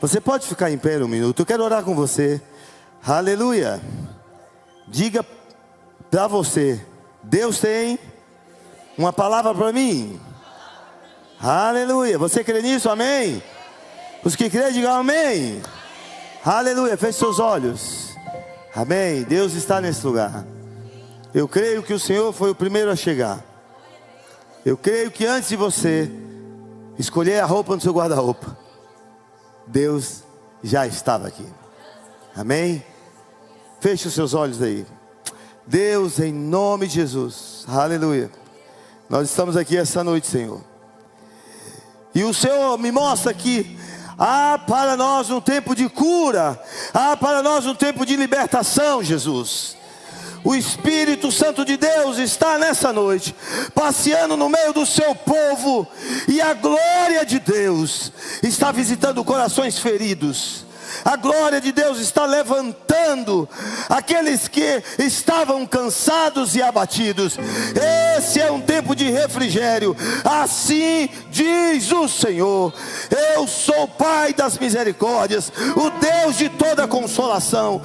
Você pode ficar em pé um minuto, eu quero orar com você. Aleluia. Diga para você: Deus tem uma palavra para mim. Aleluia. Você crê nisso? Amém? Os que creem, digam amém. Aleluia. Feche seus olhos. Amém. Deus está nesse lugar. Eu creio que o Senhor foi o primeiro a chegar. Eu creio que antes de você escolher a roupa no seu guarda-roupa, Deus já estava aqui. Amém? Feche os seus olhos aí. Deus, em nome de Jesus, aleluia, nós estamos aqui essa noite, Senhor, e o Senhor me mostra que há para nós um tempo de cura, há para nós um tempo de libertação, Jesus. O Espírito Santo de Deus está nessa noite, passeando no meio do seu povo, e a glória de Deus está visitando corações feridos. A glória de Deus está levantando aqueles que estavam cansados e abatidos. Esse é um tempo de refrigério. Assim diz o Senhor: eu sou o Pai das misericórdias, o Deus de toda consolação.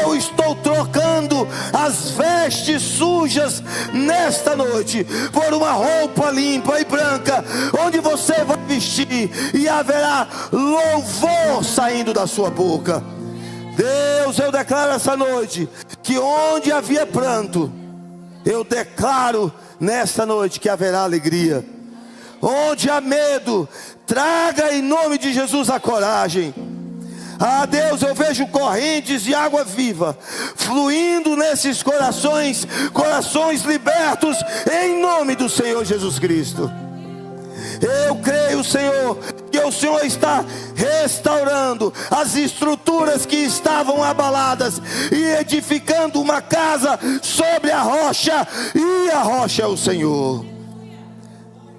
Eu estou trocando as vestes sujas nesta noite por uma roupa limpa e branca, onde você vai vestir e haverá louvor saindo da sua boca. Deus, eu declaro essa noite que onde havia pranto, eu declaro nesta noite que haverá alegria. Onde há medo, traga em nome de Jesus a coragem. Ah, Deus, eu vejo correntes de água viva fluindo nesses corações, corações libertos em nome do Senhor Jesus Cristo. Eu creio, Senhor, que o Senhor está restaurando as estruturas que estavam abaladas e edificando uma casa sobre a rocha, e a rocha é o Senhor.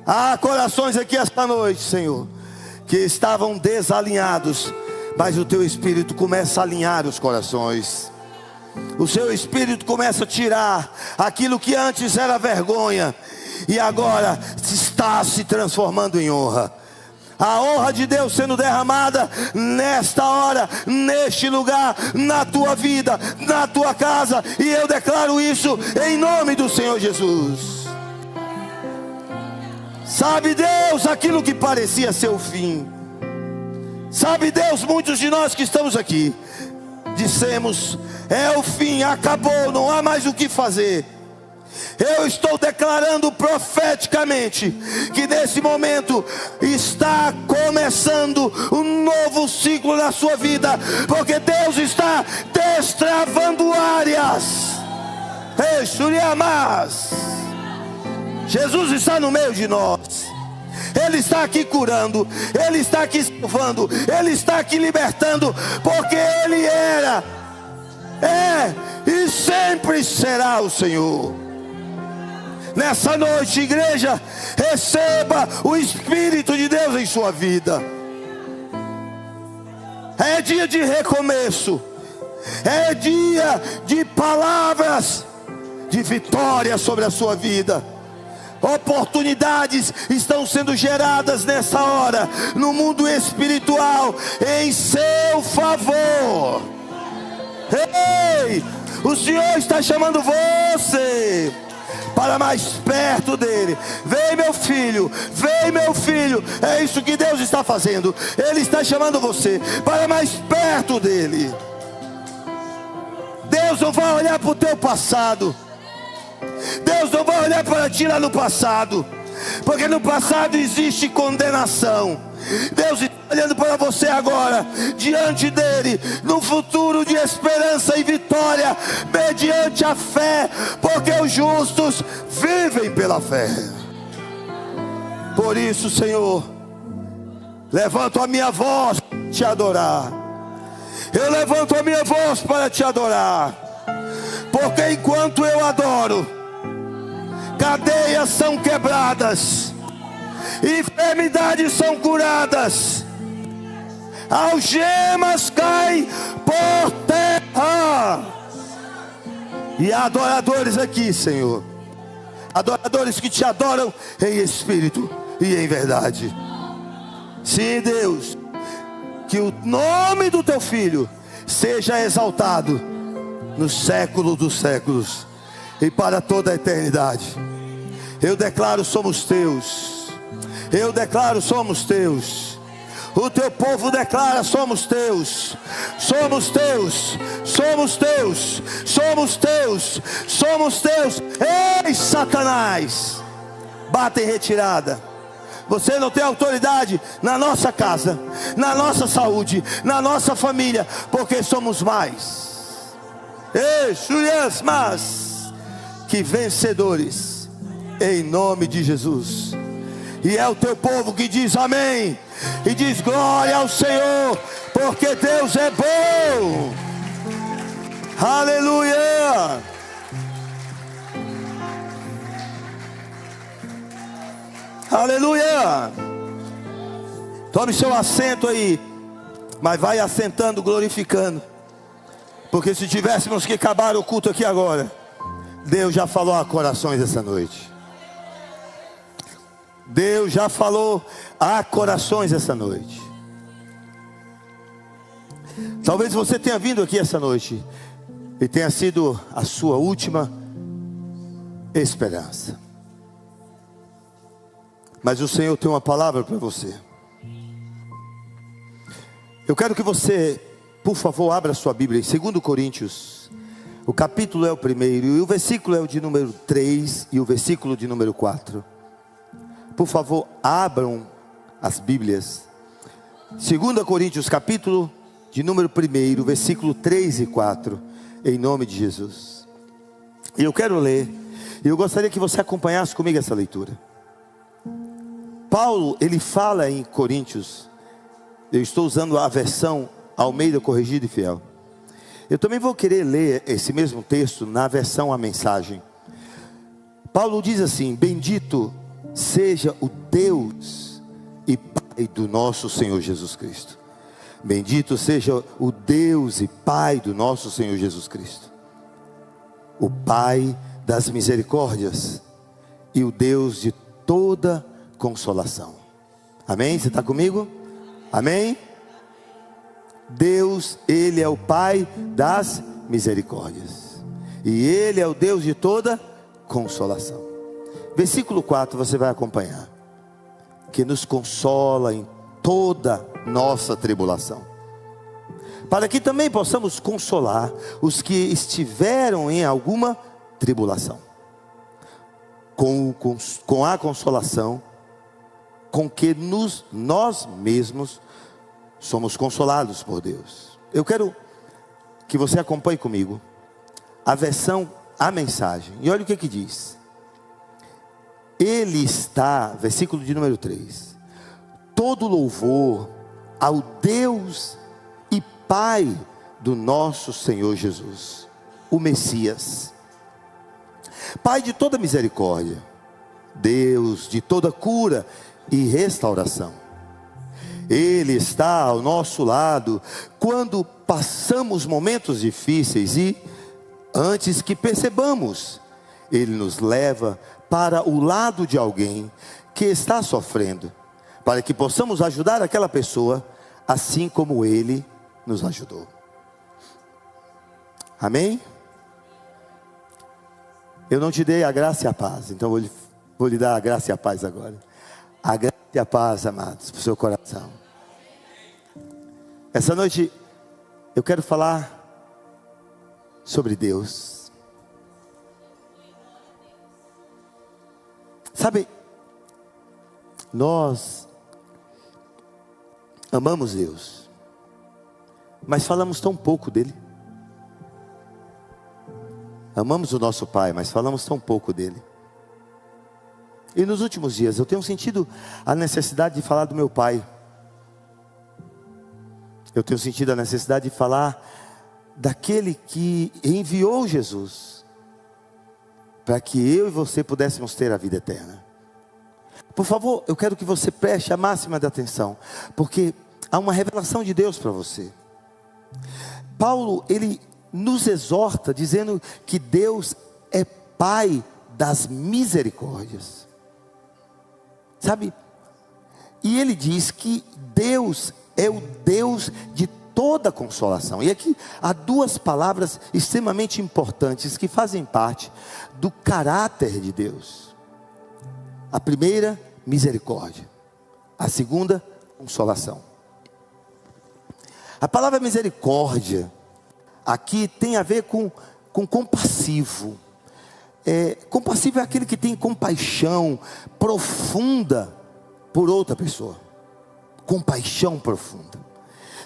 Há corações aqui esta noite, Senhor, que estavam desalinhados, mas o Teu Espírito começa a alinhar os corações. O Seu Espírito começa a tirar aquilo que antes era vergonha, e agora está se transformando em honra. A honra de Deus sendo derramada nesta hora, neste lugar, na tua vida, na tua casa. E eu declaro isso em nome do Senhor Jesus. Sabe Deus, aquilo que parecia ser o fim. Sabe Deus, muitos de nós que estamos aqui dissemos: é o fim, acabou, não há mais o que fazer. Eu estou declarando profeticamente que nesse momento está começando um novo ciclo na sua vida, porque Deus está destravando áreas. Jesus está no meio de nós. Ele está aqui curando, Ele está aqui salvando, Ele está aqui libertando, porque Ele era, é e sempre será o Senhor. Nessa noite, igreja, receba o Espírito de Deus em sua vida. É dia de recomeço, é dia de palavras de vitória sobre a sua vida. Oportunidades estão sendo geradas nessa hora no mundo espiritual em seu favor. Ei, o Senhor está chamando você para mais perto dele. Vem meu filho, vem meu filho. É isso que Deus está fazendo. Ele está chamando você para mais perto dele. Deus não vai olhar para o teu passado. Deus não vai olhar para ti lá no passado, porque no passado existe condenação. Deus está olhando para você agora, diante dele, no futuro de esperança e vitória, mediante a fé, porque os justos vivem pela fé. Por isso, Senhor, levanto a minha voz para te adorar. Eu levanto a minha voz para te adorar, porque enquanto eu adoro, cadeias são quebradas, enfermidades são curadas, algemas caem por terra. E há adoradores aqui, Senhor, adoradores que te adoram em espírito e em verdade. Sim, Deus, que o nome do teu filho seja exaltado no século dos séculos e para toda a eternidade. Eu declaro: somos teus. Eu declaro: somos teus. O teu povo declara: somos teus. Somos teus. Somos teus. Somos teus. Somos teus. Ei, Satanás, bata em retirada. Você não tem autoridade na nossa casa, na nossa saúde, na nossa família, porque somos mais. Mas que vencedores, em nome de Jesus. E é o teu povo que diz amém, e diz glória ao Senhor, porque Deus é bom. Aleluia. Aleluia. Tome seu assento aí, mas vai assentando, glorificando, porque se tivéssemos que acabar o culto aqui agora, Deus já falou a corações essa noite. Deus já falou a corações essa noite. Talvez você tenha vindo aqui essa noite e tenha sido a sua última esperança. Mas o Senhor tem uma palavra para você. Eu quero que você, por favor, abra sua Bíblia em 2 Coríntios. O capítulo é o primeiro, e o versículo é o de número 3 e o versículo de número 4. Por favor, abram as Bíblias. 2 Coríntios, capítulo de número 1, versículo 3 e 4. Em nome de Jesus. E eu quero ler, e eu gostaria que você acompanhasse comigo essa leitura. Paulo, ele fala em Coríntios, eu estou usando a versão Almeida Corrigida e Fiel. Eu também vou querer ler esse mesmo texto na versão A Mensagem. Paulo diz assim: bendito seja o Deus e Pai do nosso Senhor Jesus Cristo. Bendito seja o Deus e Pai do nosso Senhor Jesus Cristo, o Pai das misericórdias e o Deus de toda consolação. Amém? Você está comigo? Amém? Deus, Ele é o Pai das misericórdias e Ele é o Deus de toda consolação. Versículo 4 você vai acompanhar: que nos consola em toda nossa tribulação, para que também possamos consolar os que estiveram em alguma tribulação, com a consolação com que nós mesmos somos consolados por Deus. Eu quero que você acompanhe comigo a versão A Mensagem, e olha o que diz. Ele está, versículo de número 3, todo louvor ao Deus e Pai do nosso Senhor Jesus, o Messias, Pai de toda misericórdia, Deus de toda cura e restauração. Ele está ao nosso lado quando passamos momentos difíceis e, antes que percebamos, Ele nos leva para o lado de alguém que está sofrendo, para que possamos ajudar aquela pessoa, assim como Ele nos ajudou. Amém? Eu não te dei a graça e a paz, então vou lhe dar a graça e a paz agora. A graça e a paz, amados, para o seu coração. Essa noite eu quero falar sobre Deus. Sabe, nós amamos Deus, mas falamos tão pouco dele. Amamos o nosso Pai, mas falamos tão pouco dele. E nos últimos dias eu tenho sentido a necessidade de falar do meu Pai. Eu tenho sentido a necessidade de falar daquele que enviou Jesus, para que eu e você pudéssemos ter a vida eterna. Por favor, eu quero que você preste a máxima de atenção, porque há uma revelação de Deus para você. Paulo, ele nos exorta dizendo que Deus é Pai das misericórdias. Sabe? E ele diz que Deus é o Deus de toda consolação. E aqui há duas palavras extremamente importantes que fazem parte do caráter de Deus. A primeira, misericórdia. A segunda, consolação. A palavra misericórdia aqui tem a ver com compassivo. Compassivo é aquele que tem compaixão profunda por outra pessoa. Compaixão profunda.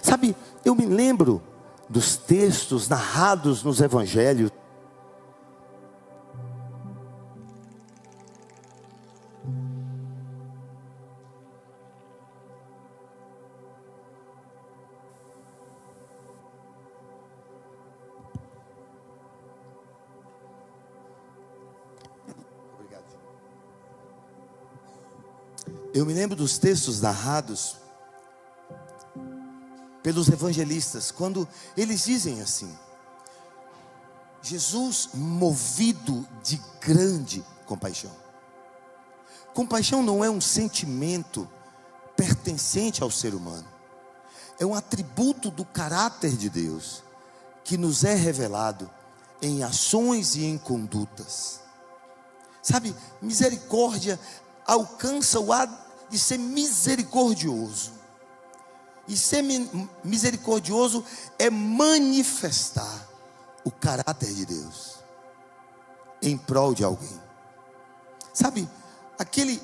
Sabe, eu me lembro dos textos narrados nos evangelhos. Eu me lembro dos textos narrados pelos evangelistas, quando eles dizem assim: Jesus movido de grande compaixão. Compaixão não é um sentimento pertencente ao ser humano, é um atributo do caráter de Deus, que nos é revelado em ações e em condutas. Sabe, misericórdia alcança o ato de ser misericordioso. E ser misericordioso é manifestar o caráter de Deus em prol de alguém. Sabe, aquele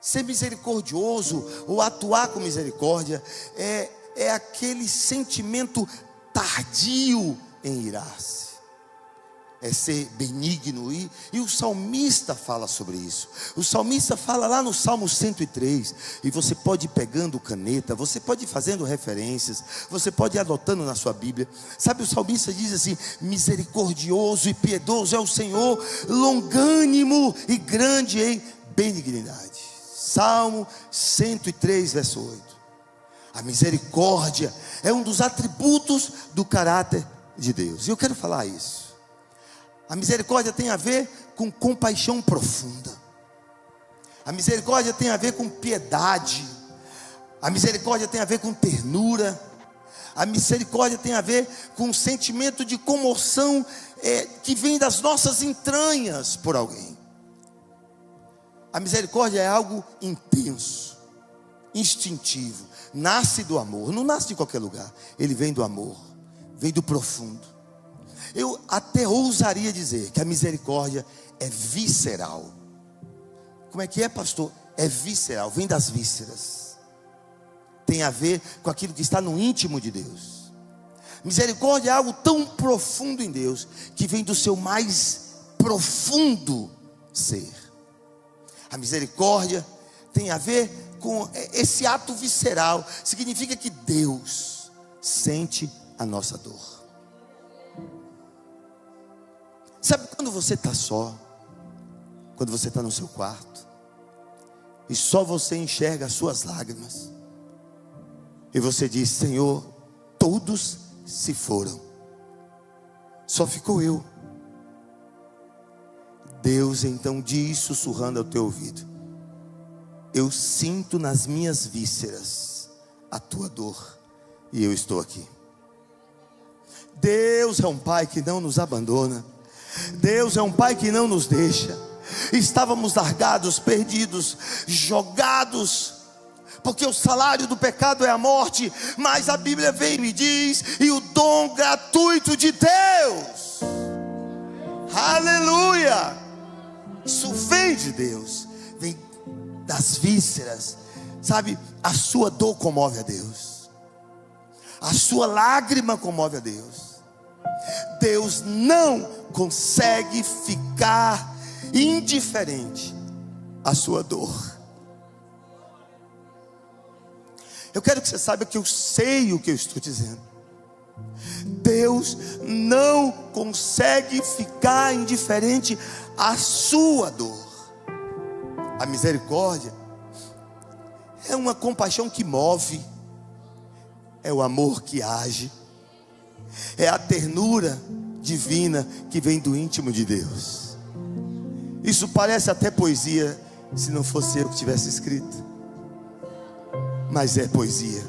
ser misericordioso ou atuar com misericórdia é aquele sentimento tardio em irar-se. É ser benigno, e o salmista fala sobre isso. O salmista fala lá no Salmo 103, e você pode ir pegando caneta, você pode ir fazendo referências, você pode ir adotando na sua Bíblia. Sabe, o salmista diz assim: misericordioso e piedoso é o Senhor, longânimo e grande em benignidade. Salmo 103, verso 8. A misericórdia é um dos atributos do caráter de Deus, e eu quero falar isso. A misericórdia tem a ver com compaixão profunda. A misericórdia tem a ver com piedade. A misericórdia tem a ver com ternura. A misericórdia tem a ver com um sentimento de comoção que vem das nossas entranhas por alguém. A misericórdia é algo intenso, instintivo, nasce do amor, não nasce de qualquer lugar. Ele vem do amor, vem do profundo. Eu até ousaria dizer que a misericórdia é visceral. Como é que é, pastor? É visceral, vem das vísceras. Tem a ver com aquilo que está no íntimo de Deus. Misericórdia é algo tão profundo em Deus, que vem do seu mais profundo ser. A misericórdia tem a ver com esse ato visceral. Significa que Deus sente a nossa dor. Sabe quando você está só, quando você está no seu quarto, e só você enxerga as suas lágrimas, e você diz: Senhor, todos se foram, só ficou eu. Deus então diz, sussurrando ao teu ouvido: eu sinto nas minhas vísceras a tua dor, e eu estou aqui. Deus é um Pai que não nos abandona. Deus é um Pai que não nos deixa. Estávamos largados, perdidos, jogados, porque o salário do pecado é a morte. Mas a Bíblia vem e me diz: e o dom gratuito de Deus, aleluia, isso vem de Deus, vem das vísceras. Sabe, a sua dor comove a Deus, a sua lágrima comove a Deus. Deus não consegue ficar indiferente à sua dor. Eu quero que você saiba que eu sei o que eu estou dizendo. Deus não consegue ficar indiferente à sua dor. A misericórdia é uma compaixão que move, é o amor que age, é a ternura divina que vem do íntimo de Deus. Isso parece até poesia, se não fosse eu que tivesse escrito, mas é poesia.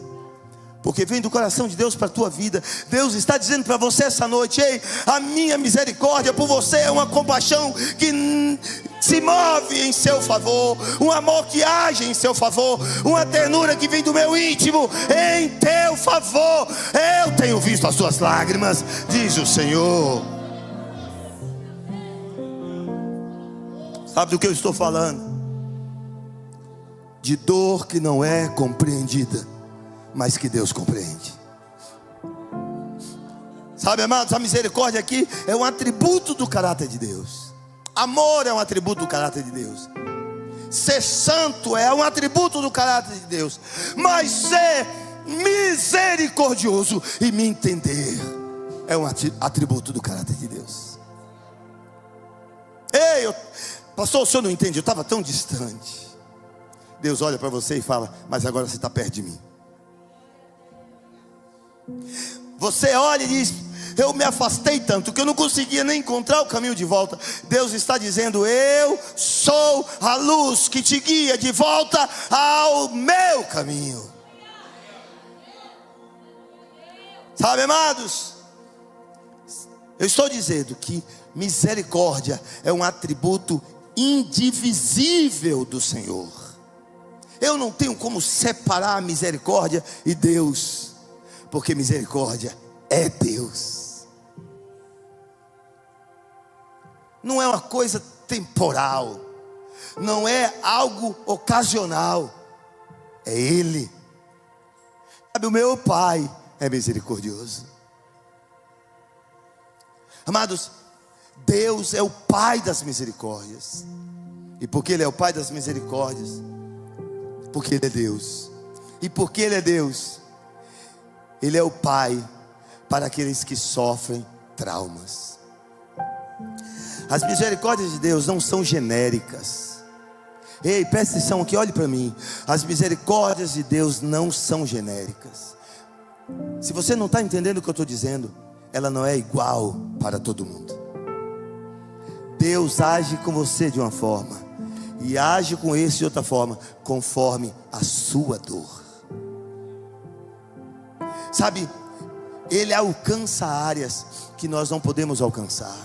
porque vem do coração de Deus para a tua vida. Deus está dizendo para você essa noite: ei, a minha misericórdia por você é uma compaixão que se move em seu favor, um amor que age em seu favor, uma ternura que vem do meu íntimo em teu favor. Eu tenho visto as tuas lágrimas, diz o Senhor. Sabe do que eu estou falando? De dor que não é compreendida, mas que Deus compreende. Sabe, amados, a misericórdia aqui é um atributo do caráter de Deus. Amor é um atributo do caráter de Deus. Ser santo é um atributo do caráter de Deus. Mas ser misericordioso e me entender é um atributo do caráter de Deus. Ei, pastor, o senhor não entende? Eu estava tão distante. Deus olha para você e fala: mas agora você está perto de mim. Você olha e diz: eu me afastei tanto que eu não conseguia nem encontrar o caminho de volta. Deus está dizendo: eu sou a luz que te guia de volta ao meu caminho. Sabe, amados, eu estou dizendo que misericórdia é um atributo indivisível do Senhor. Eu não tenho como separar a misericórdia e Deus, porque misericórdia é Deus. Não é uma coisa temporal, não é algo ocasional, é Ele. Sabe, o meu Pai é misericordioso. Amados, Deus é o Pai das misericórdias. E porque Ele é o Pai das misericórdias, porque Ele é Deus. E porque Ele é Deus, Ele é o Pai para aqueles que sofrem traumas. As misericórdias de Deus não são genéricas. Ei, presta atenção aqui, olhe para mim. As misericórdias de Deus não são genéricas. Se você não está entendendo o que eu estou dizendo, ela não é igual para todo mundo. Deus age com você de uma forma e age com esse de outra forma, conforme a sua dor. Sabe, Ele alcança áreas que nós não podemos alcançar.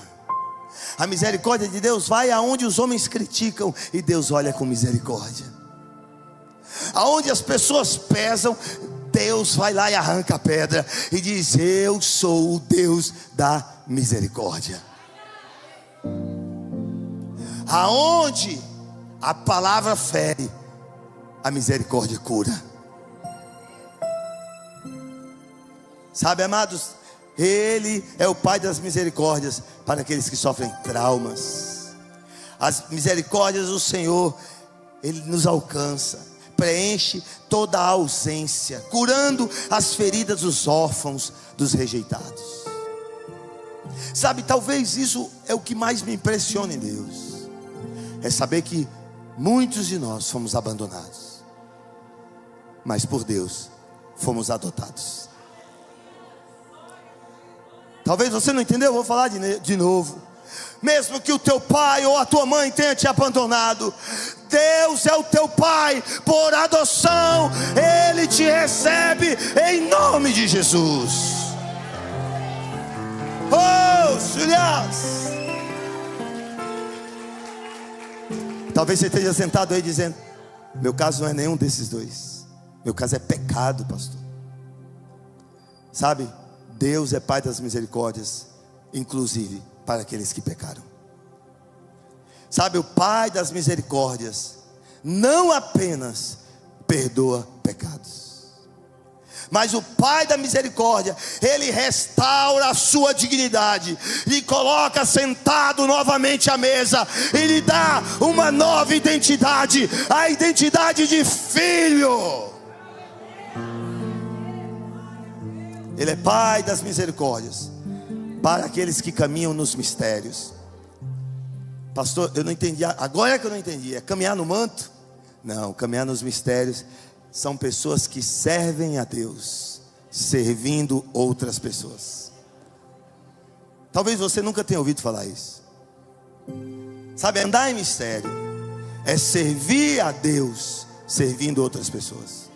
A misericórdia de Deus vai aonde os homens criticam, e Deus olha com misericórdia. Aonde as pessoas pesam, Deus vai lá e arranca a pedra e diz: eu sou o Deus da misericórdia. Aonde a palavra fere, a misericórdia cura. Sabe, amados, Ele é o Pai das misericórdias para aqueles que sofrem traumas. As misericórdias do Senhor, Ele nos alcança, preenche toda a ausência, curando as feridas dos órfãos, dos rejeitados. Sabe, talvez isso é o que mais me impressiona em Deus, é saber que muitos de nós fomos abandonados, mas por Deus fomos adotados. Talvez você não entendeu, eu vou falar de novo. Mesmo que o teu pai ou a tua mãe tenha te abandonado, Deus é o teu pai por adoção. Ele te recebe em nome de Jesus. Oh, Juliás. Talvez você esteja sentado aí dizendo: meu caso não é nenhum desses dois, meu caso é pecado, pastor. Sabe, Deus é Pai das misericórdias, inclusive para aqueles que pecaram. Sabe, o Pai das misericórdias não apenas perdoa pecados, mas o Pai da misericórdia, Ele restaura a sua dignidade, lhe coloca sentado novamente à mesa, e lhe dá uma nova identidade, a identidade de filho. Ele é Pai das misericórdias para aqueles que caminham nos mistérios. Pastor, eu não entendi, agora é que eu não entendi. É caminhar no manto? Não, caminhar nos mistérios são pessoas que servem a Deus, servindo outras pessoas. Talvez você nunca tenha ouvido falar isso. Sabe, andar em mistério é servir a Deus, servindo outras pessoas.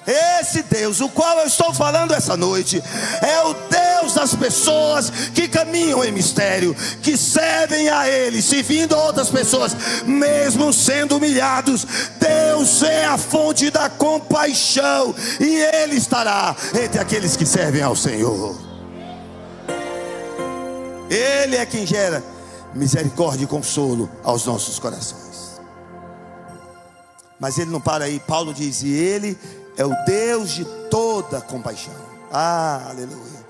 Esse Deus, o qual eu estou falando essa noite, é o Deus das pessoas que caminham em mistério, que servem a Ele, servindo a outras pessoas, mesmo sendo humilhados. Deus é a fonte da compaixão, e Ele estará entre aqueles que servem ao Senhor. Ele é quem gera misericórdia e consolo aos nossos corações. Mas Ele não para aí. Paulo diz: e Ele é o Deus de toda compaixão. Aleluia.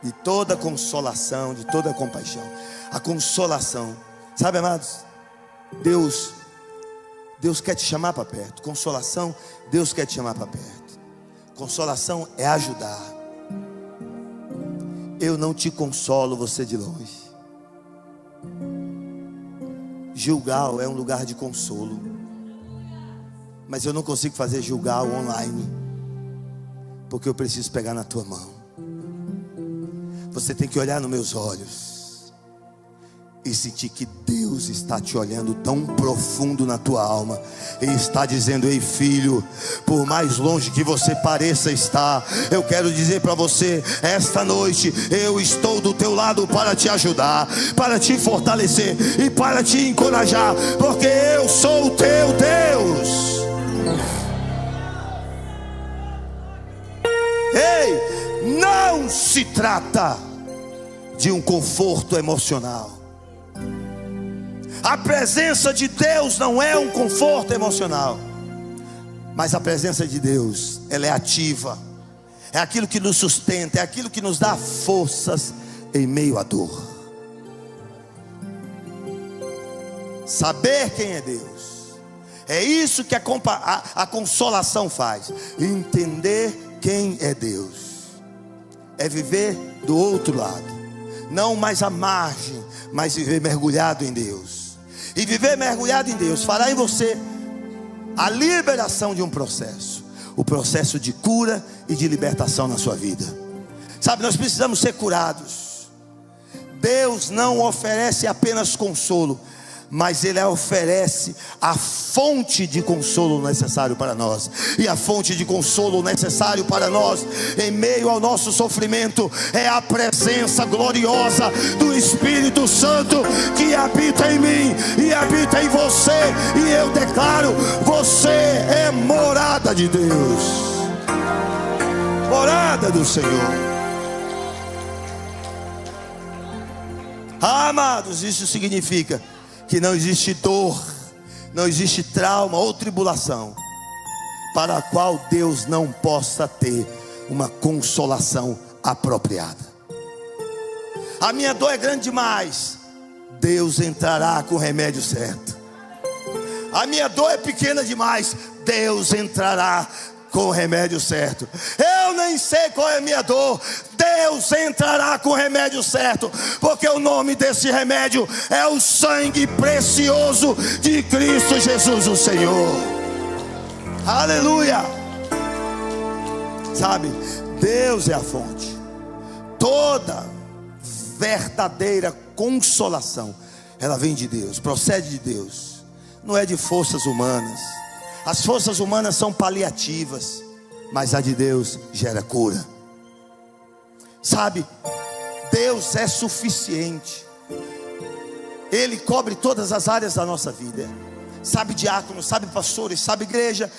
De toda consolação, de toda compaixão. A consolação, sabe, amados, Deus quer te chamar para perto. Consolação, Deus quer te chamar para perto. Consolação é ajudar. Eu não te consolo você de longe. Gilgal é um lugar de consolo, mas eu não consigo fazer Gilgal online, porque eu preciso pegar na tua mão. Você tem que olhar nos meus olhos e sentir que Deus está te olhando tão profundo na tua alma e está dizendo: ei filho, por mais longe que você pareça estar, eu quero dizer para você, esta noite eu estou do teu lado para te ajudar, para te fortalecer e para te encorajar, porque eu sou o teu Deus. Ei, não se trata de um conforto emocional. A presença de Deus não é um conforto emocional, mas a presença de Deus, ela é ativa. É aquilo que nos sustenta, é aquilo que nos dá forças em meio à dor. Saber quem é Deus, é isso que a consolação faz. Entender quem é Deus é viver do outro lado, não mais à margem, mas viver mergulhado em Deus. E viver mergulhado em Deus fará em você a liberação de um processo, o processo de cura e de libertação na sua vida. Sabe, nós precisamos ser curados. Deus não oferece apenas consolo, mas Ele oferece a fonte de consolo necessário para nós. E a fonte de consolo necessário para nós, em meio ao nosso sofrimento, é a presença gloriosa do Espírito Santo, que habita em mim e habita em você. E eu declaro: você é morada de Deus, morada do Senhor. Amados, isso significa que não existe dor, não existe trauma ou tribulação para a qual Deus não possa ter uma consolação apropriada. A minha dor é grande demais, Deus entrará com o remédio certo. A minha dor é pequena demais, Deus entrará com o remédio certo. Eu nem sei qual é a minha dor, Deus entrará com o remédio certo, porque o nome desse remédio é o sangue precioso de Cristo Jesus, o Senhor. Aleluia. Sabe, Deus é a fonte. Toda verdadeira consolação, ela vem de Deus, procede de Deus, não é de forças humanas. As forças humanas são paliativas, mas a de Deus gera cura. Sabe, Deus é suficiente. Ele cobre todas as áreas da nossa vida. Sabe, diáconos, sabe, pastores, sabe, igreja,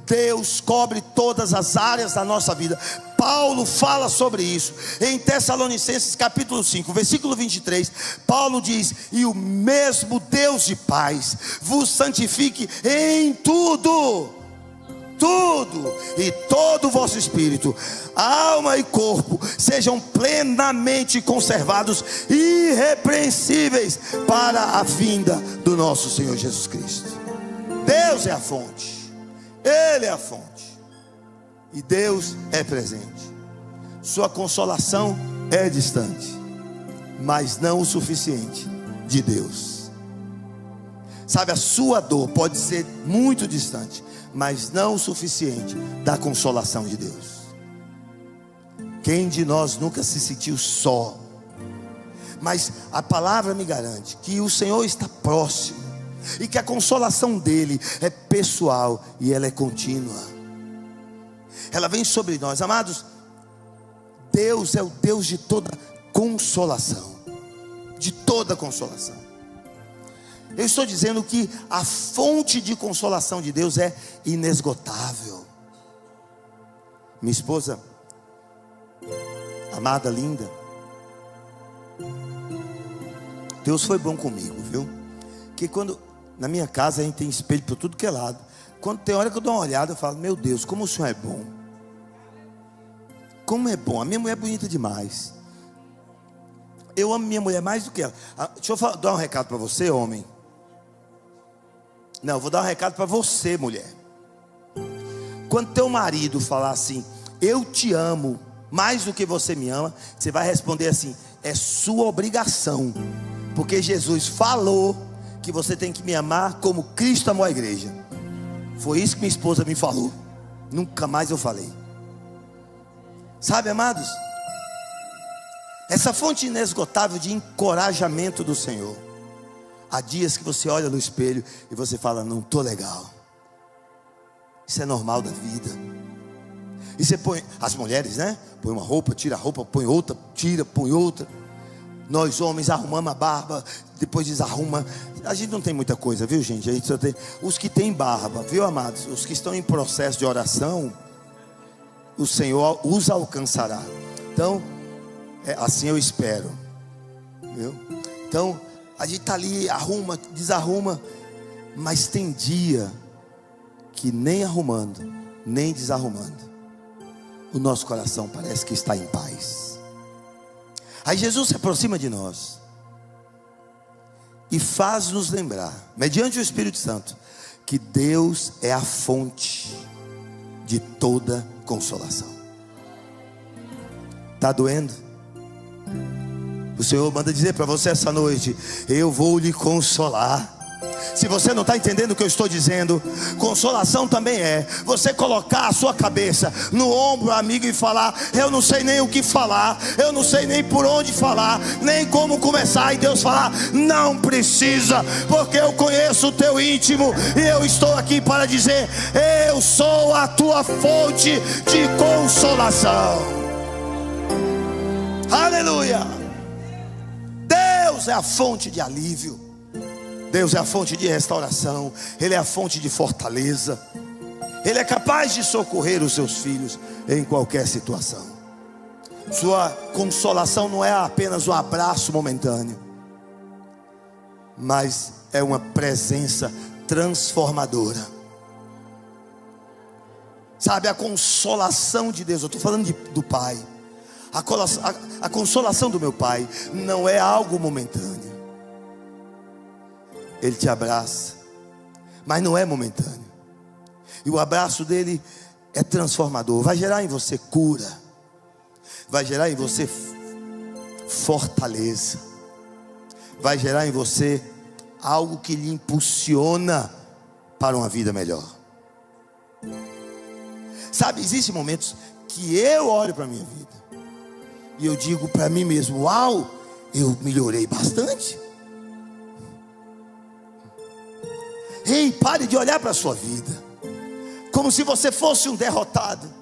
Deus cobre todas as áreas da nossa vida. Paulo fala sobre isso em Tessalonicenses capítulo 5, versículo 23. Paulo diz: e o mesmo Deus de paz vos santifique em tudo, e todo o vosso espírito, alma e corpo sejam plenamente conservados, irrepreensíveis para a vinda do nosso Senhor Jesus Cristo. Deus é a fonte, Ele é a fonte, e Deus é presente. Sua consolação é distante, mas não o suficiente de Deus. Sabe, a sua dor pode ser muito distante, mas não o suficiente da consolação de Deus. Quem de nós nunca se sentiu só? Mas a palavra me garante que o Senhor está próximo, e que a consolação dele é pessoal e ela é contínua. ela vem sobre nós. Amados, Deus é o Deus de toda consolação. De toda consolação. Eu estou dizendo que a fonte de consolação de Deus é inesgotável. Minha esposa, amada, linda, Deus foi bom comigo, viu? Que quando, na minha casa a gente tem espelho por tudo que é lado. Quando tem hora que eu dou uma olhada, eu falo, meu Deus, como o Senhor é bom. Como é bom, a minha mulher é bonita demais. Eu amo minha mulher mais do que ela. Deixa eu dar um recado para você, homem. Não, eu vou dar um recado para você, mulher. Quando teu marido falar assim, eu te amo mais do que você me ama, você vai responder assim, é sua obrigação. Porque Jesus falou que você tem que me amar como Cristo amou a igreja. Foi isso que minha esposa me falou. Nunca mais eu falei. Sabe, amados? Essa fonte inesgotável de encorajamento do Senhor. Há dias que você olha no espelho e você fala, não estou legal. Isso é normal da vida. E você põe, as mulheres, né? Põe uma roupa, tira a roupa, põe outra, tira, põe outra. Nós homens arrumamos a barba, depois desarruma. A gente não tem muita coisa, viu, gente? A gente só tem os que têm barba, viu, amados? Os que estão em processo de oração, o Senhor os alcançará. Então, assim eu espero, viu? Então, a gente está ali, arruma, desarruma, mas tem dia que nem arrumando, nem desarrumando, o nosso coração parece que está em paz. Aí Jesus se aproxima de nós e faz-nos lembrar, mediante o Espírito Santo, que Deus é a fonte de toda consolação. Está doendo? O Senhor manda dizer para você essa noite, eu vou lhe consolar. Se você não está entendendo o que eu estou dizendo, consolação também é você colocar a sua cabeça no ombro, amigo, e falar, eu não sei nem o que falar, eu não sei nem por onde falar, nem como começar. E Deus falar, não precisa, porque eu conheço o teu íntimo, e eu estou aqui para dizer, eu sou a tua fonte de consolação. Aleluia. Deus é a fonte de alívio. Deus é a fonte de restauração. Ele é a fonte de fortaleza. Ele é capaz de socorrer os seus filhos em qualquer situação. Sua consolação não é apenas um abraço momentâneo, mas é uma presença transformadora. Sabe, a consolação de Deus, eu estou falando do Pai. A consolação do meu Pai não é algo momentâneo. Ele te abraça, mas não é momentâneo. E o abraço dele é transformador. Vai gerar em você cura. Vai gerar em você fortaleza. Vai gerar em você algo que lhe impulsiona para uma vida melhor. Sabe, existem momentos que eu olho para a minha vida e eu digo para mim mesmo, uau, eu melhorei bastante. Ei, pare de olhar para a sua vida como se você fosse um derrotado.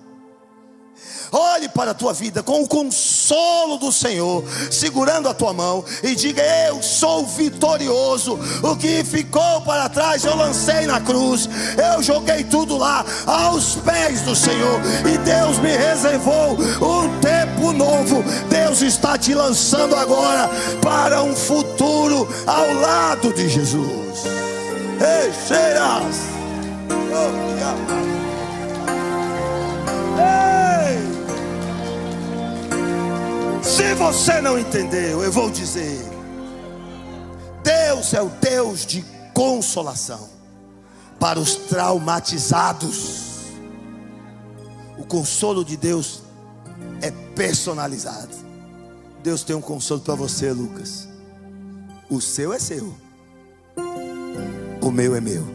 Olhe para a tua vida com o consolo do Senhor segurando a tua mão e diga, eu sou vitorioso. O que ficou para trás eu lancei na cruz, eu joguei tudo lá aos pés do Senhor, e Deus me reservou um tempo novo. Deus está te lançando agora para um futuro ao lado de Jesus. Ei, cheiras! Ei! Se você não entendeu, eu vou dizer: Deus é o Deus de consolação para os traumatizados. O consolo de Deus é personalizado. Deus tem um consolo para você, Lucas. O seu é seu, o meu é meu.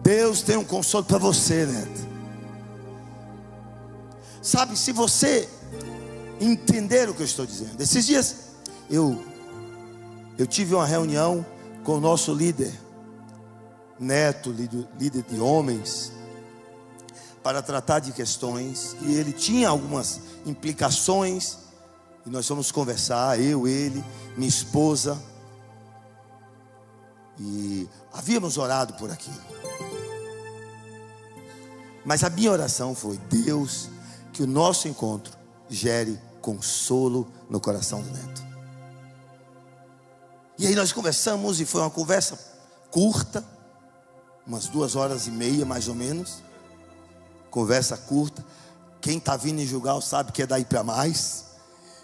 Deus tem um consolo para você, Neto. Sabe, se você entender o que eu estou dizendo. Esses dias eu tive uma reunião com o nosso líder Neto, líder de homens, para tratar de questões, e ele tinha algumas implicações, e nós fomos conversar, eu, ele, minha esposa, e havíamos orado por aquilo. Mas a minha oração foi: Deus, que o nosso encontro gere consolo no coração do neto. E aí nós conversamos, e foi uma conversa curta, umas 2h30 mais ou menos. Conversa curta. Quem está vindo em Jugal sabe que é daí para mais.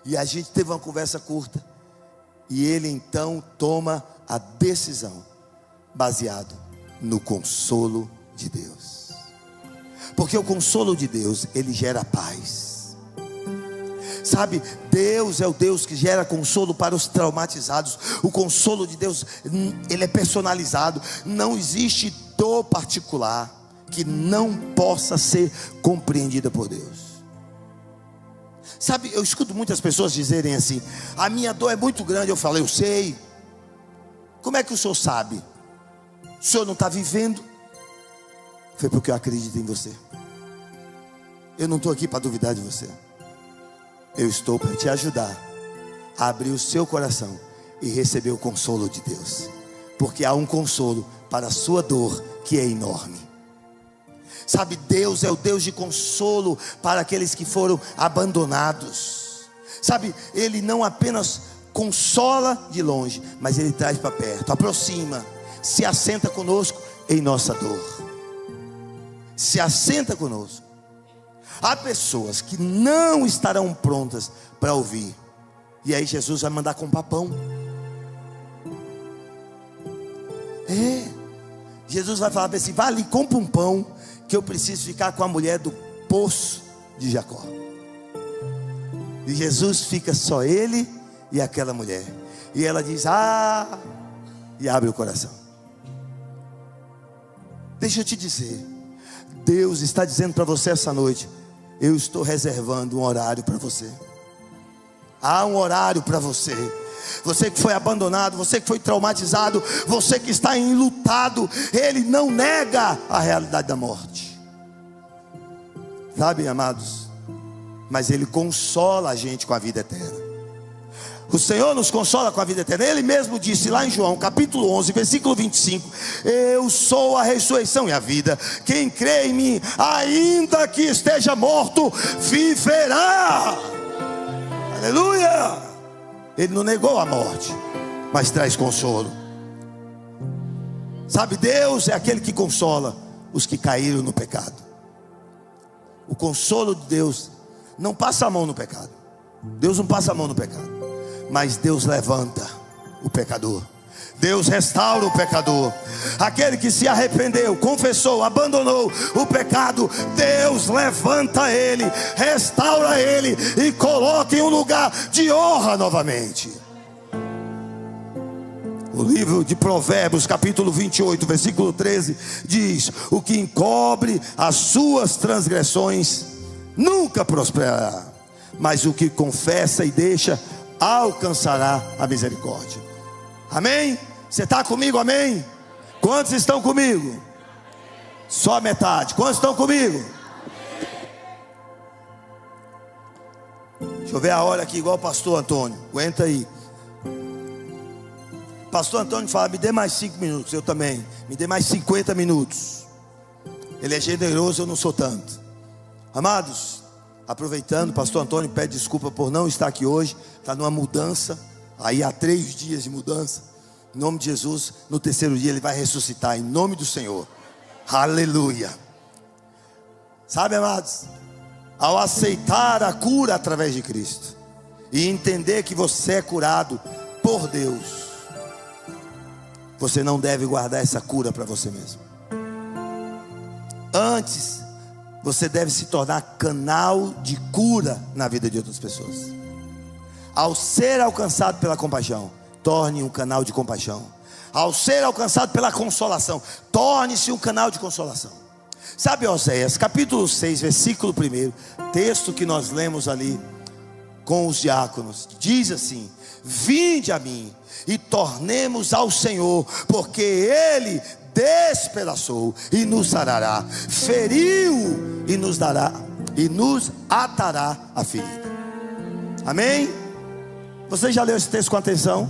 E a gente teve uma conversa curta, e ele então toma a decisão baseado no consolo de Deus. Porque o consolo de Deus, ele gera paz. Sabe, Deus é o Deus que gera consolo para os traumatizados. O consolo de Deus, ele é personalizado. Não existe dor particular que não possa ser compreendida por Deus. Sabe, eu escuto muitas pessoas dizerem assim: a minha dor é muito grande. Eu falo: eu sei. Como é que o senhor sabe? O senhor não está vivendo? Foi porque eu acredito em você. Eu não estou aqui para duvidar de você. Eu estou para te ajudar a abrir o seu coração e receber o consolo de Deus. Porque há um consolo para a sua dor que é enorme. Sabe, Deus é o Deus de consolo para aqueles que foram abandonados. Sabe, Ele não apenas consola de longe, mas Ele traz para perto, aproxima, se assenta conosco em nossa dor. Se assenta conosco. Há pessoas que não estarão prontas para ouvir, e aí Jesus vai mandar comprar pão. Jesus vai falar para assim: vai ali, compra um pão, que eu preciso ficar com a mulher do poço de Jacó. E Jesus fica só ele e aquela mulher, e ela diz: e abre o coração. Deixa eu te dizer, Deus está dizendo para você essa noite: eu estou reservando um horário para você. Há um horário para você. Você que foi abandonado, você que foi traumatizado, você que está enlutado, Ele não nega a realidade da morte. Sabe, amados, mas Ele consola a gente com a vida eterna. O Senhor nos consola com a vida eterna. Ele mesmo disse lá em João capítulo 11 versículo 25: eu sou a ressurreição e a vida. Quem crê em mim, ainda que esteja morto, viverá. Aleluia. Ele não negou a morte, mas traz consolo. Sabe, Deus é aquele que consola os que caíram no pecado. O consolo de Deus não passa a mão no pecado. Deus não passa a mão no pecado, mas Deus levanta o pecador. Deus restaura o pecador. Aquele que se arrependeu, confessou, abandonou o pecado, Deus levanta ele, restaura ele e coloca em um lugar de honra novamente. O livro de Provérbios capítulo 28 versículo 13 diz: o que encobre as suas transgressões nunca prosperará, mas o que confessa e deixa alcançará a misericórdia. Amém? Você está comigo? Amém? Quantos estão comigo? Só a metade. Quantos estão comigo? Deixa eu ver a hora aqui, igual o pastor Antônio. Aguenta aí. Pastor Antônio fala: me dê mais 5 minutos. Eu também. Me dê mais 50 minutos. Ele é generoso, eu não sou tanto. Amados, aproveitando, pastor Antônio pede desculpa por não estar aqui hoje. Está numa mudança. Aí há 3 dias de mudança. Em nome de Jesus, no 3º dia ele vai ressuscitar, em nome do Senhor. Aleluia. Sabe, amados, ao aceitar a cura através de Cristo e entender que você é curado por Deus, você não deve guardar essa cura para você mesmo. Antes, você deve se tornar canal de cura na vida de outras pessoas. Ao ser alcançado pela compaixão, torne um canal de compaixão. Ao ser alcançado pela consolação, torne-se um canal de consolação. Sabe, Oséias capítulo 6 versículo 1, texto que nós lemos ali com os diáconos, diz assim: vinde a mim e tornemos ao Senhor, porque Ele despedaçou e nos sarará, feriu e nos dará, e nos atará a ferida. Amém? Você já leu esse texto com atenção?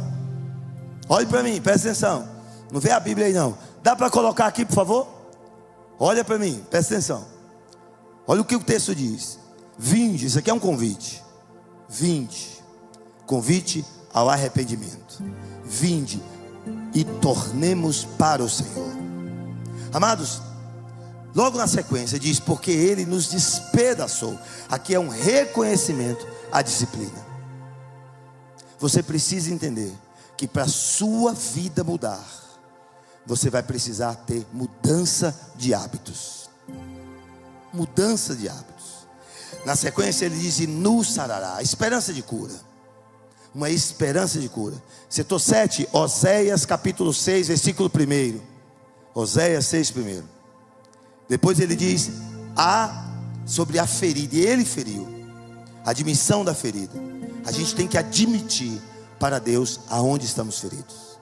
Olhe para mim, presta atenção. Não vê a Bíblia aí não. Dá para colocar aqui, por favor? Olha para mim, presta atenção. Olha o que o texto diz. Vinde, isso aqui é um convite. Vinde, convite ao arrependimento. Vinde e tornemos para o Senhor. Amados, logo na sequência diz: porque Ele nos despedaçou. Aqui é um reconhecimento à disciplina. Você precisa entender que para a sua vida mudar, você vai precisar ter mudança de hábitos. Mudança de hábitos. Na sequência ele diz: e nos sarará. Esperança de cura. Uma esperança de cura. Setor 7, Oséias capítulo 6, versículo 1. Oséias 6, 1. Depois ele diz sobre a ferida. E ele feriu. Admissão da ferida. A gente tem que admitir para Deus aonde estamos feridos.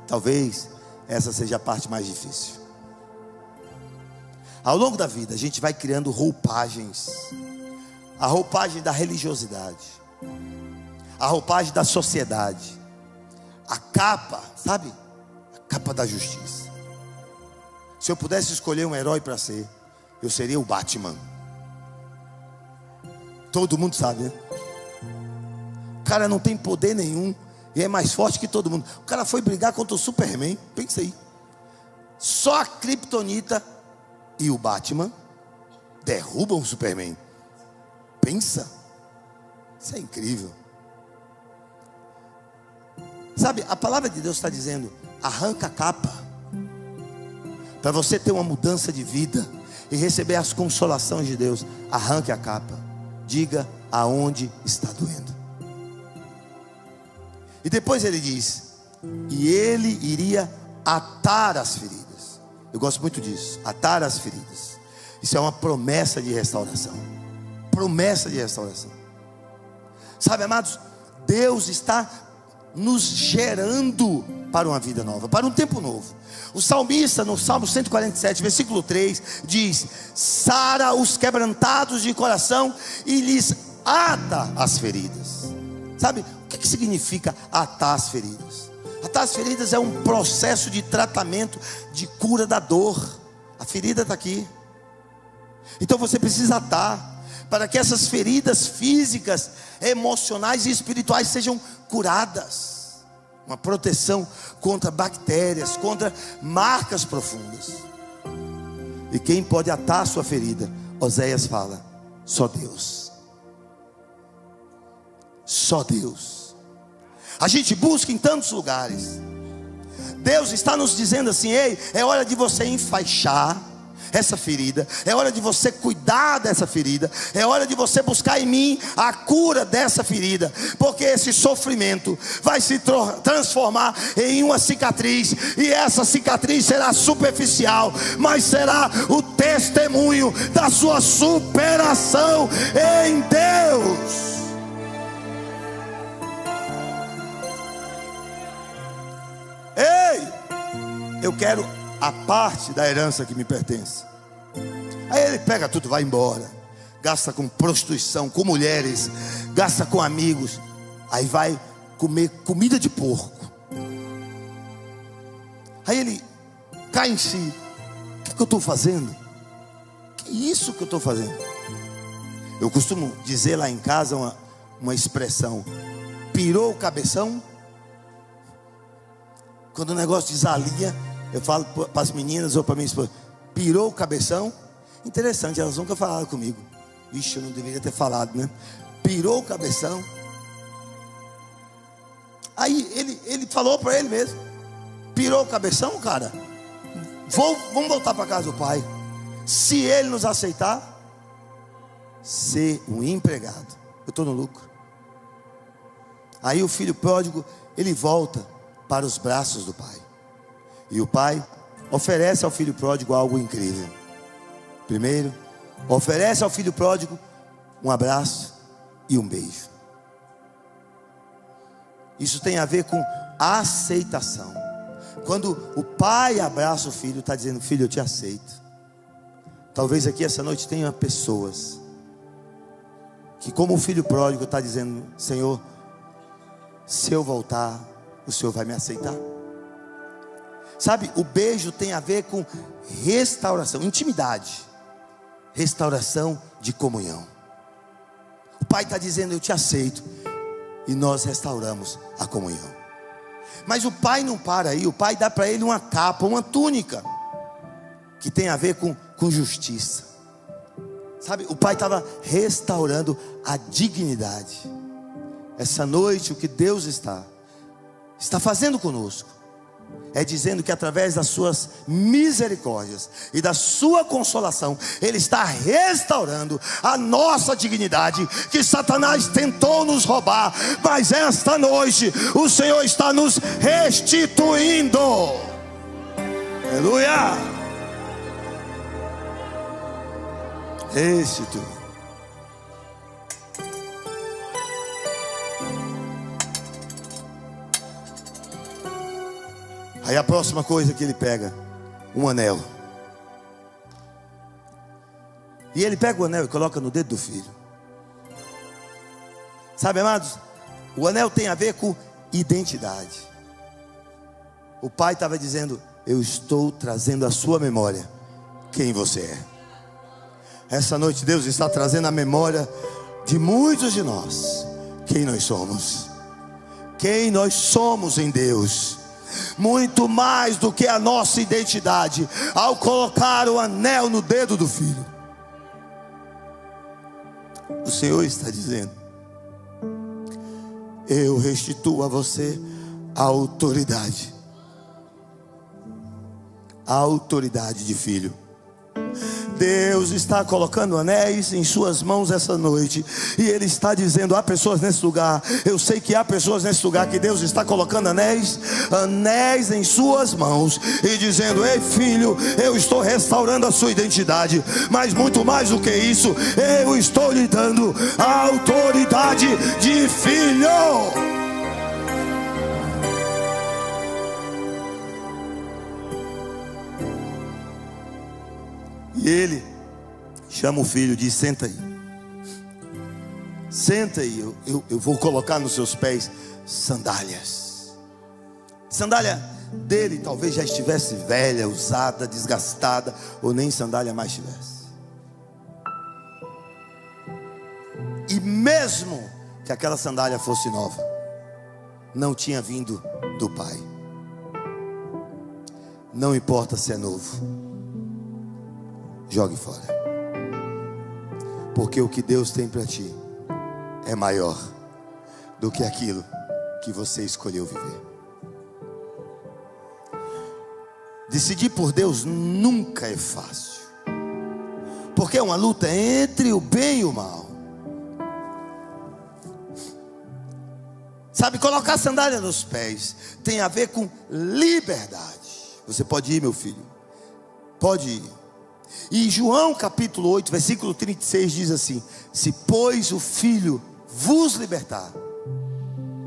Talvez essa seja a parte mais difícil. Ao longo da vida a gente vai criando roupagens. A roupagem da religiosidade, a roupagem da sociedade, a capa, sabe? A capa da justiça. Se eu pudesse escolher um herói para ser, eu seria o Batman. Todo mundo sabe, né? O cara não tem poder nenhum e é mais forte que todo mundo. O cara foi brigar contra o Superman. Pensa aí. Só a Kryptonita e o Batman derrubam o Superman. Pensa. Isso é incrível. Sabe, a palavra de Deus está dizendo: arranca a capa, para você ter uma mudança de vida e receber as consolações de Deus. Arranque a capa. Diga aonde está doendo. E depois ele diz: e ele iria atar as feridas. Eu gosto muito disso, atar as feridas. Isso é uma promessa de restauração. Promessa de restauração. Sabe, amados, Deus está nos gerando para uma vida nova, para um tempo novo. O salmista no Salmo 147, versículo 3 diz: sara os quebrantados de coração e lhes ata as feridas. Sabe, o que significa atar as feridas? Atar as feridas é um processo de tratamento, de cura da dor. A ferida está aqui. Então você precisa atar, para que essas feridas físicas, emocionais e espirituais sejam curadas. Uma proteção contra bactérias, contra marcas profundas. E quem pode atar a sua ferida? Oséias fala: só Deus. Só Deus. A gente busca em tantos lugares. Deus está nos dizendo assim: ei, é hora de você enfaixar essa ferida, é hora de você cuidar dessa ferida, é hora de você buscar em mim a cura dessa ferida, porque esse sofrimento vai se transformar em uma cicatriz, e essa cicatriz será superficial, mas será o testemunho da sua superação em Deus. Ei, eu quero a parte da herança que me pertence. Aí ele pega tudo, vai embora, gasta com prostituição, com mulheres, gasta com amigos, aí vai comer comida de porco. Aí ele cai em si: o que eu estou fazendo? Que isso que eu estou fazendo? Eu costumo dizer lá em casa uma expressão: pirou o cabeção. Quando o negócio desalinha, eu falo para as meninas ou para minha esposa: pirou o cabeção. Interessante, elas nunca falaram comigo. Vixe, eu não deveria ter falado, né? Pirou o cabeção. Aí ele falou para ele mesmo: pirou o cabeção, cara. Vamos voltar para casa do pai. Se ele nos aceitar, ser um empregado, eu estou no lucro. Aí o filho pródigo, ele volta para os braços do pai. E o pai oferece ao filho pródigo algo incrível. Primeiro, oferece ao filho pródigo um abraço e um beijo. Isso tem a ver com aceitação. Quando o pai abraça o filho, está dizendo: filho, eu te aceito. Talvez aqui essa noite tenha pessoas que, como o filho pródigo, está dizendo: Senhor, se eu voltar, o Senhor vai me aceitar. Sabe, o beijo tem a ver com restauração, intimidade, restauração de comunhão. O pai está dizendo: eu te aceito, e nós restauramos a comunhão. Mas o pai não para aí. O pai dá para ele uma capa, uma túnica, que tem a ver com justiça. Sabe, o pai estava restaurando a dignidade. Essa noite o que Deus está fazendo conosco é dizendo que através das suas misericórdias e da sua consolação, Ele está restaurando a nossa dignidade, que Satanás tentou nos roubar, mas esta noite o Senhor está nos restituindo. Aleluia! Restituindo. Aí a próxima coisa que ele pega, um anel. E ele pega o anel e coloca no dedo do filho. Sabe, amados, o anel tem a ver com identidade. O pai estava dizendo: eu estou trazendo à sua memória quem você é. Essa noite Deus está trazendo a memória de muitos de nós quem nós somos. Quem nós somos em Deus. Muito mais do que a nossa identidade, ao colocar o anel no dedo do filho. O Senhor está dizendo: eu restituo a você a autoridade. A autoridade de filho. Deus está colocando anéis em suas mãos essa noite, e Ele está dizendo: há pessoas nesse lugar, eu sei que há pessoas nesse lugar que Deus está colocando anéis em suas mãos, e dizendo: ei filho, eu estou restaurando a sua identidade, mas muito mais do que isso, eu estou lhe dando a autoridade de filho. E ele chama o filho e diz: senta aí. Senta aí, eu vou colocar nos seus pés sandálias. Sandália dele talvez já estivesse velha, usada, desgastada, ou nem sandália mais tivesse. E mesmo que aquela sandália fosse nova, não tinha vindo do pai. Não importa se é novo, jogue fora, porque o que Deus tem para ti é maior do que aquilo que você escolheu viver. Decidir por Deus nunca é fácil, porque é uma luta entre o bem e o mal. Sabe, colocar sandália nos pés tem a ver com liberdade. Você pode ir, meu filho, pode ir. E João capítulo 8, versículo 36 diz assim: se pois o Filho vos libertar.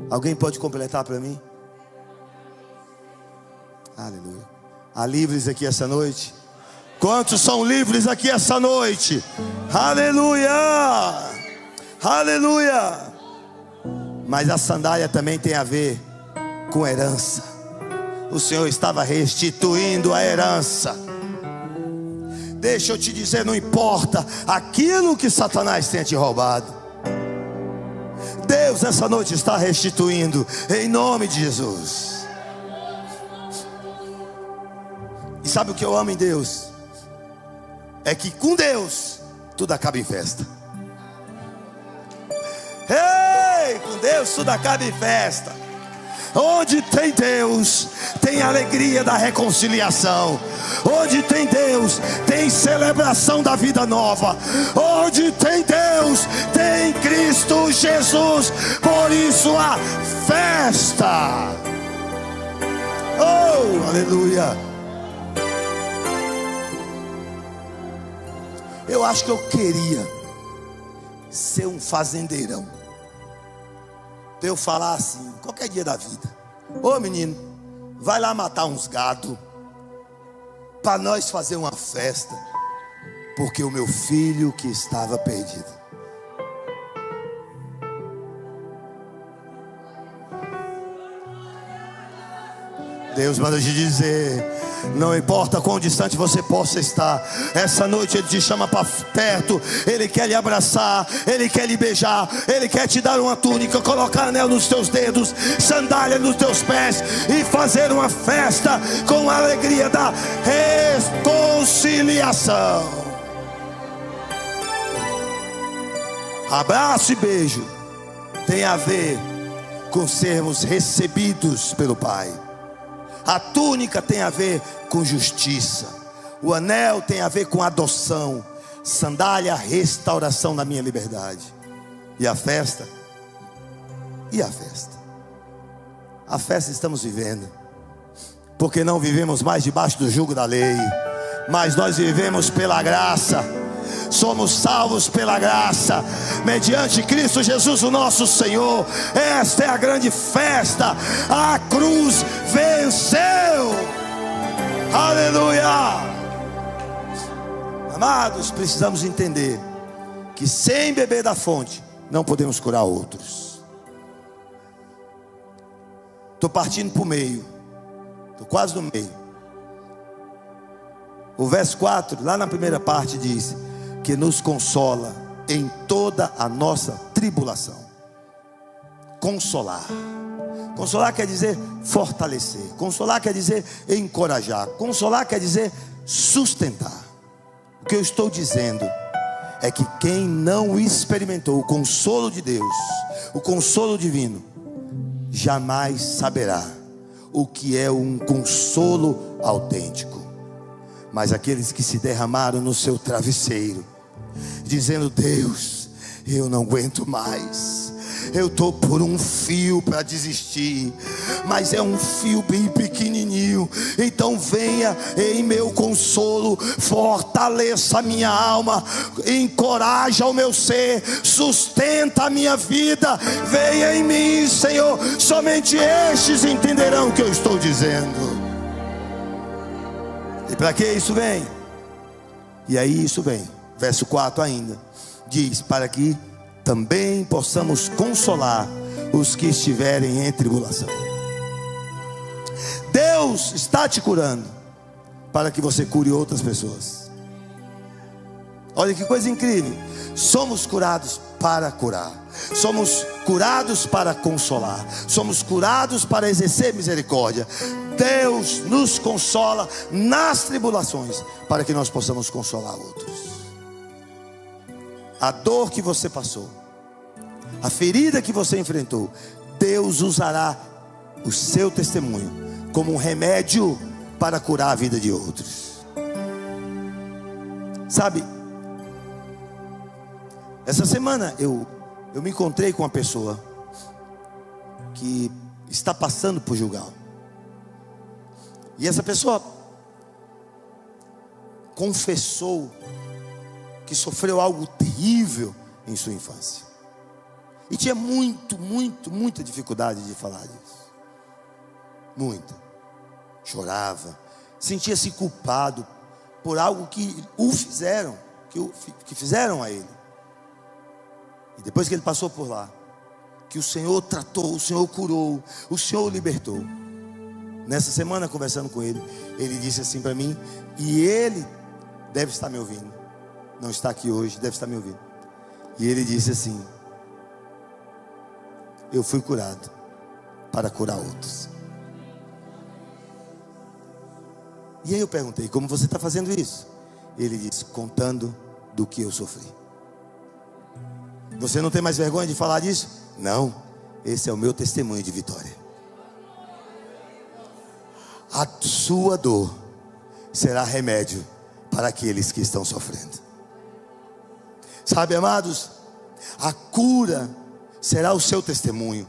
Alguém pode completar para mim? Aleluia. Há livres aqui essa noite? Quantos são livres aqui essa noite? Aleluia. Aleluia. Mas a sandália também tem a ver com herança. O Senhor estava restituindo a herança. Deixa eu te dizer, não importa aquilo que Satanás tenha te roubado, Deus essa noite está restituindo, em nome de Jesus. E sabe o que eu amo em Deus? É que com Deus tudo acaba em festa. Ei, com Deus tudo acaba em festa. Onde tem Deus, tem alegria da reconciliação. Onde tem Deus, tem celebração da vida nova. Onde tem Deus, tem Cristo Jesus. Por isso há festa. Oh, aleluia. Eu acho que eu queria ser um fazendeirão, pra eu falar assim, qualquer dia da vida: ô menino, vai lá matar uns gado para nós fazer uma festa, porque o meu filho que estava perdido. Deus manda te dizer: não importa quão distante você possa estar, essa noite Ele te chama para perto. Ele quer lhe abraçar, Ele quer lhe beijar, Ele quer te dar uma túnica, colocar anel nos teus dedos, sandália nos teus pés, e fazer uma festa com a alegria da reconciliação. Abraço e beijo tem a ver com sermos recebidos pelo Pai. A túnica tem a ver com justiça. O anel tem a ver com adoção. Sandália, restauração da minha liberdade. E a festa? E a festa? A festa estamos vivendo, porque não vivemos mais debaixo do jugo da lei, mas nós vivemos pela graça. Somos salvos pela graça, mediante Cristo Jesus o nosso Senhor. Esta é a grande festa. A cruz venceu. Aleluia. Amados, precisamos entender que sem beber da fonte não podemos curar outros. Estou partindo para o meio, estou quase no meio. O verso 4, lá na primeira parte, diz que nos consola em toda a nossa tribulação. Consolar. Consolar quer dizer fortalecer. Consolar quer dizer encorajar. Consolar quer dizer sustentar. O que eu estou dizendo é que quem não experimentou o consolo de Deus, o consolo divino, jamais saberá o que é um consolo autêntico. Mas aqueles que se derramaram no seu travesseiro, dizendo: Deus, eu não aguento mais, eu estou por um fio para desistir, mas é um fio bem pequenininho. Então venha em meu consolo, fortaleça a minha alma, encoraja o meu ser, sustenta a minha vida. Venha em mim, Senhor. Somente estes entenderão o que eu estou dizendo. E para que isso vem? E aí isso vem, verso 4 ainda, diz: para que também possamos consolar os que estiverem em tribulação. Deus está te curando para que você cure outras pessoas. Olha que coisa incrível. Somos curados para curar, somos curados para consolar, somos curados para exercer misericórdia. Deus nos consola nas tribulações para que nós possamos consolar outros. A dor que você passou, a ferida que você enfrentou, Deus usará o seu testemunho como um remédio para curar a vida de outros. Sabe, essa semana eu me encontrei com uma pessoa que está passando por Gilgal. E essa pessoa confessou que sofreu algo terrível em sua infância. E tinha muita dificuldade de falar disso. Muita. Chorava, sentia-se culpado por algo que o fizeram, que fizeram a ele. E depois que ele passou por lá, que o Senhor tratou, o Senhor curou, o Senhor o libertou. Nessa semana, conversando com ele, ele disse assim para mim, e ele deve estar me ouvindo, não está aqui hoje, deve estar me ouvindo. E ele disse assim: eu fui curado para curar outros. E aí eu perguntei: como você está fazendo isso? Ele disse: contando do que eu sofri. Você não tem mais vergonha de falar disso? Não, esse é o meu testemunho de vitória. A sua dor será remédio para aqueles que estão sofrendo. Sabe, amados, a cura será o seu testemunho.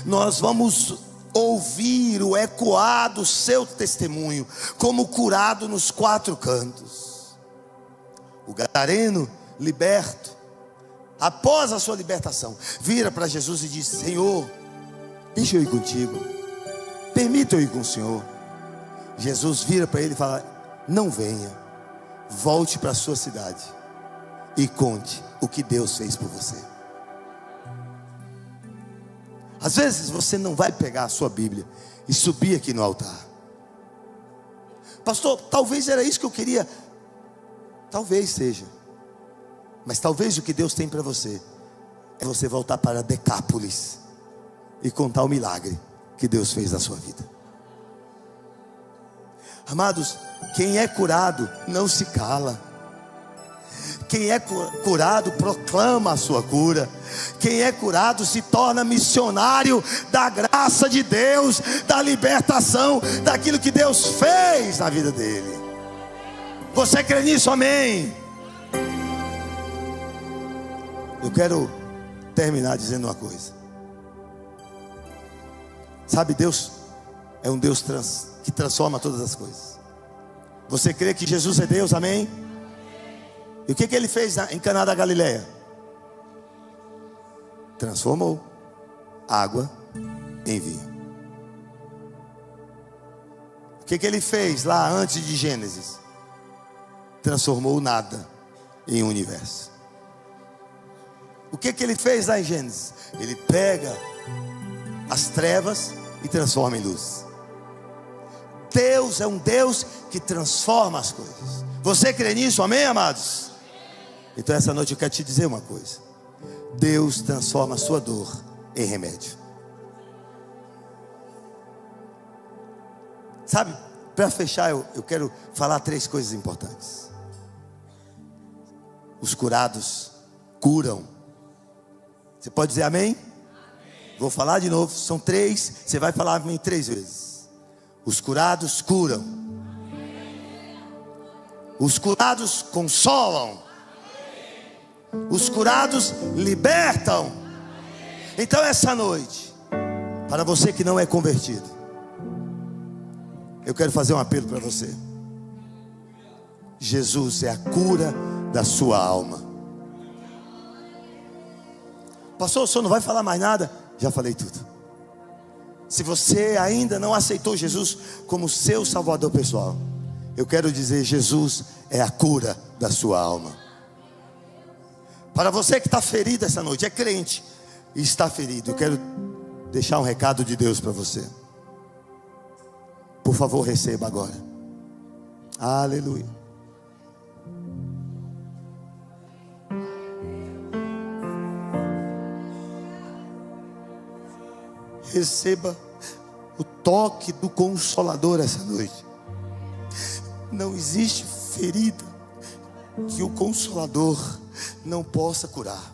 Nós vamos ouvir o ecoar do seu testemunho como curado nos quatro cantos. O gadareno liberto, após a sua libertação, vira para Jesus e diz: Senhor, deixa eu ir contigo. permita eu ir com o senhor. Jesus vira para ele e fala: não venha, volte para a sua cidade e conte o que Deus fez por você. Às vezes você não vai pegar a sua Bíblia e subir aqui no altar. Pastor, talvez era isso que eu queria. Talvez seja. Mas talvez o que Deus tem para você é você voltar para Decápolis e contar o milagre que Deus fez na sua vida. Amados, quem é curado não se cala. Quem é curado proclama a sua cura. Quem é curado se torna missionário da graça de Deus, da libertação, daquilo que Deus fez na vida dele. Você crê nisso? Amém? Eu quero terminar dizendo uma coisa. Sabe, Deus é um Deus que transforma todas as coisas. Você crê que Jesus é Deus? Amém? E o que ele fez em Caná da Galileia? Transformou água em vinho. O que ele fez lá antes de Gênesis? Transformou nada em universo. O que ele fez lá em Gênesis? Ele pega as trevas e transforma em luz. Deus é um Deus que transforma as coisas. Você crê nisso? Amém, amados? Então essa noite eu quero te dizer uma coisa. Deus transforma a sua dor em remédio. Sabe, para fechar eu quero falar 3 coisas importantes. Os curados curam. Você pode dizer amém? Vou falar de novo, são 3. Você vai falar amém 3 vezes. Os curados curam. Os curados consolam. Os curados libertam. Então essa noite, para você que não é convertido, eu quero fazer um apelo para você. Jesus é a cura da sua alma. Pastor, o senhor não vai falar mais nada? Já falei tudo. Se você ainda não aceitou Jesus como seu salvador pessoal, eu quero dizer, Jesus é a cura da sua alma. Para você que está ferido essa noite, é crente e está ferido, eu quero deixar um recado de Deus para você. Por favor, receba agora. Aleluia. Receba o toque do Consolador essa noite. Não existe ferida que o Consolador não possa curar.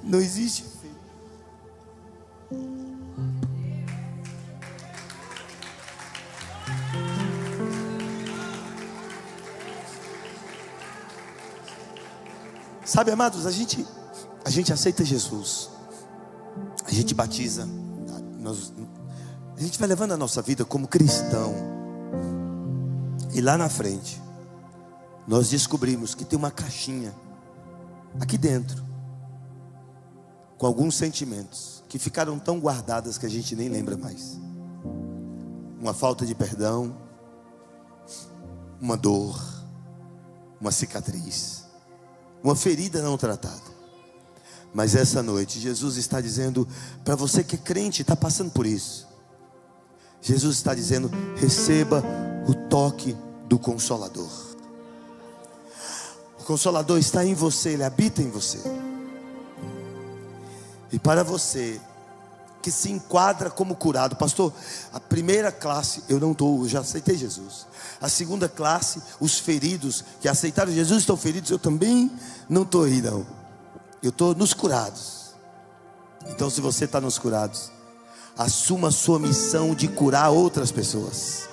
Não existe ferida. Sabe, amados, a gente aceita Jesus, a gente batiza, a gente vai levando a nossa vida como cristão. E lá na frente nós descobrimos que tem uma caixinha aqui dentro, com alguns sentimentos que ficaram tão guardadas que a gente nem lembra mais. Uma falta de perdão, uma dor, uma cicatriz, uma ferida não tratada. Mas essa noite Jesus está dizendo para você que é crente, está passando por isso. Jesus está dizendo: receba o toque do Consolador. O Consolador está em você, Ele habita em você. E para você que se enquadra como curado, pastor, a primeira classe eu já aceitei Jesus. A segunda classe, os feridos que aceitaram Jesus estão feridos, eu também não estou aí não. Eu estou nos curados. Então se você está nos curados, assuma a sua missão de curar outras pessoas.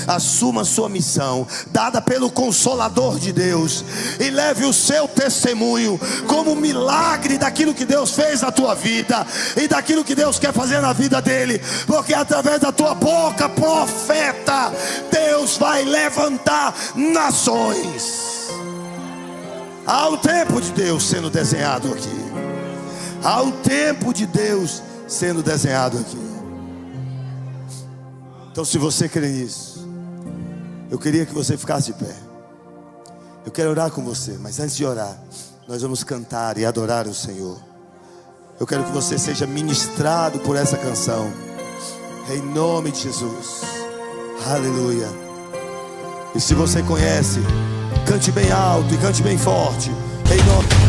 Assuma a sua missão dada pelo Consolador de Deus e leve o seu testemunho como um milagre daquilo que Deus fez na tua vida e daquilo que Deus quer fazer na vida dele, porque através da tua boca, profeta, Deus vai levantar nações. Há o tempo de Deus sendo desenhado aqui. Há o tempo de Deus sendo desenhado aqui. Então, se você crê nisso, eu queria que você ficasse de pé. Eu quero orar com você, mas antes de orar, nós vamos cantar e adorar o Senhor. Eu quero que você seja ministrado por essa canção, em nome de Jesus. Aleluia. E se você conhece, cante bem alto e cante bem forte, em nome